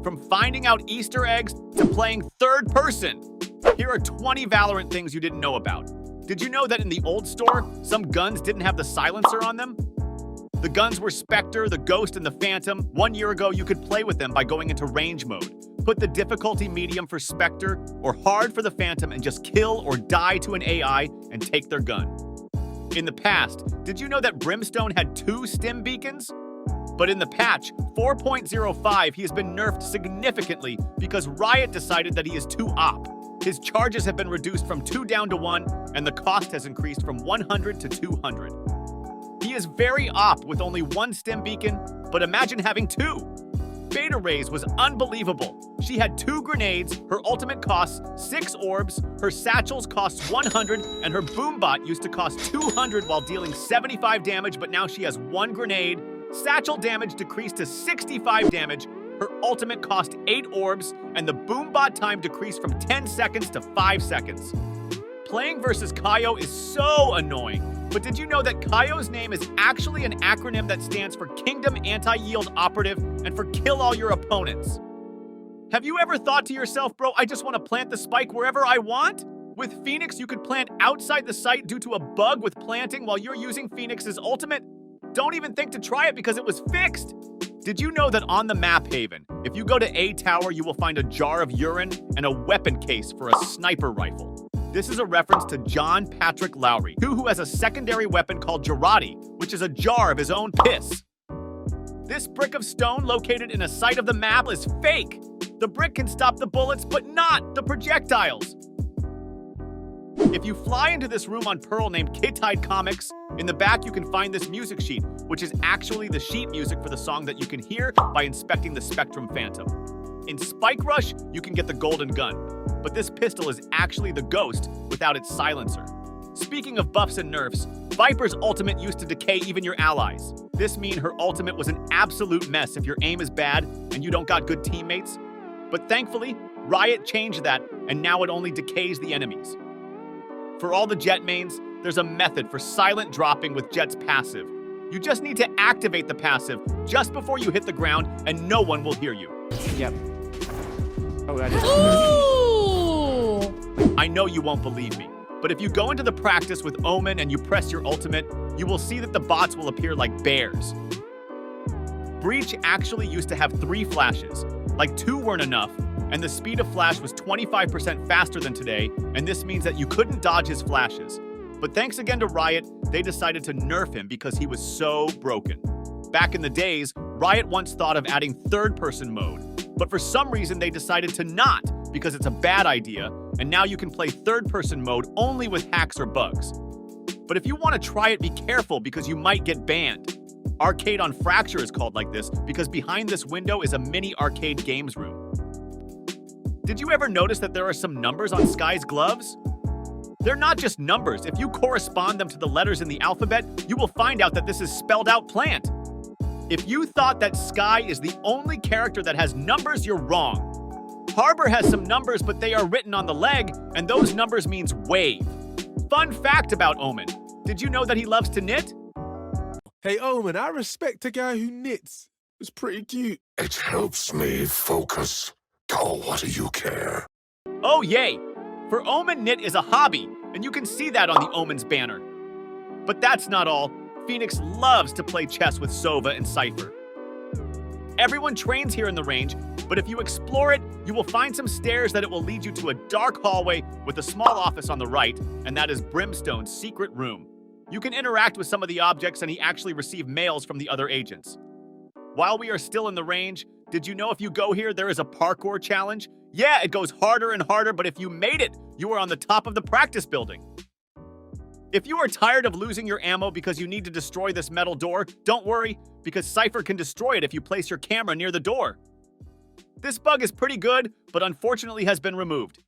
From finding out Easter eggs to playing third person. Here are 20 Valorant things you didn't know about. Did you know that in the old store, some guns didn't have the silencer on them? The guns were Spectre, the Ghost, and the Phantom. 1 year ago, you could play with them by going into range mode. Put the difficulty medium for Spectre or hard for the Phantom and just kill or die to an AI and take their gun. In the past, did you know that Brimstone had 2 stim beacons? But in the patch 4.05, he has been nerfed significantly because Riot decided that he is too OP. His charges have been reduced from 2 down to 1, and the cost has increased from 100 to 200. He is very OP with only 1 stim beacon, but imagine having 2. Beta Rays was unbelievable. She had 2 grenades, her ultimate costs 6 orbs, her satchels cost 100, and her boombot used to cost 200 while dealing 75 damage, but now she has 1 grenade. Satchel damage decreased to 65 damage, her ultimate cost 8 orbs, and the boombot time decreased from 10 seconds to 5 seconds. Playing versus Kaio is so annoying, but did you know that Kaio's name is actually an acronym that stands for Kingdom Anti-Yield Operative and for Kill All Your Opponents? Have you ever thought to yourself, bro, I just want to plant the spike wherever I want? With Phoenix, you could plant outside the site due to a bug with planting while you're using Phoenix's ultimate? Don't even think to try it because it was fixed! Did you know that on the map Haven, if you go to A Tower, you will find a jar of urine and a weapon case for a sniper rifle? This is a reference to John Patrick Lowry, who has a secondary weapon called Jarati, which is a jar of his own piss. This brick of stone located in a site of the map is fake. The brick can stop the bullets, but not the projectiles. If you fly into this room on Pearl named Kid-Tide Comics, in the back you can find this music sheet, which is actually the sheet music for the song that you can hear by inspecting the Spectrum Phantom. In Spike Rush, you can get the golden gun, but this pistol is actually the Ghost without its silencer. Speaking of buffs and nerfs, Viper's ultimate used to decay even your allies. This means her ultimate was an absolute mess if your aim is bad and you don't got good teammates. But thankfully, Riot changed that, and now it only decays the enemies. For all the Jett mains, there's a method for silent dropping with Jett's passive. You just need to activate the passive just before you hit the ground, and no one will hear you. Yep. Oh, that is. Ooh! I know you won't believe me, but if you go into the practice with Omen and you press your ultimate, you will see that the bots will appear like bears. Breach actually used to have 3 flashes, like 2 weren't enough, and the speed of flash was 25% faster than today, and this means that you couldn't dodge his flashes. But thanks again to Riot, they decided to nerf him because he was so broken. Back in the days, Riot once thought of adding third-person mode, but for some reason they decided to not because it's a bad idea, and now you can play third-person mode only with hacks or bugs. But if you want to try it, be careful because you might get banned. Arcade on Fracture is called like this because behind this window is a mini arcade games room. Did you ever notice that there are some numbers on Sky's gloves? They're not just numbers. If you correspond them to the letters in the alphabet, you will find out that this is spelled out plant. If you thought that Sky is the only character that has numbers, you're wrong. Harbor has some numbers, but they are written on the leg, and those numbers means wave. Fun fact about Omen. Did you know that he loves to knit? Hey, Omen, I respect a guy who knits. It's pretty cute. It helps me focus. Oh, what do you care? Oh, yay! For Omen, knit is a hobby, and you can see that on the Omen's banner. But that's not all. Phoenix loves to play chess with Sova and Cypher. Everyone trains here in the range, but if you explore it, you will find some stairs that it will lead you to a dark hallway with a small office on the right, and that is Brimstone's secret room. You can interact with some of the objects, and he actually received mails from the other agents. While we are still in the range, did you know if you go here, there is a parkour challenge? Yeah, it goes harder and harder, but if you made it, you are on the top of the practice building. If you are tired of losing your ammo because you need to destroy this metal door, don't worry, because Cypher can destroy it if you place your camera near the door. This bug is pretty good, but unfortunately has been removed.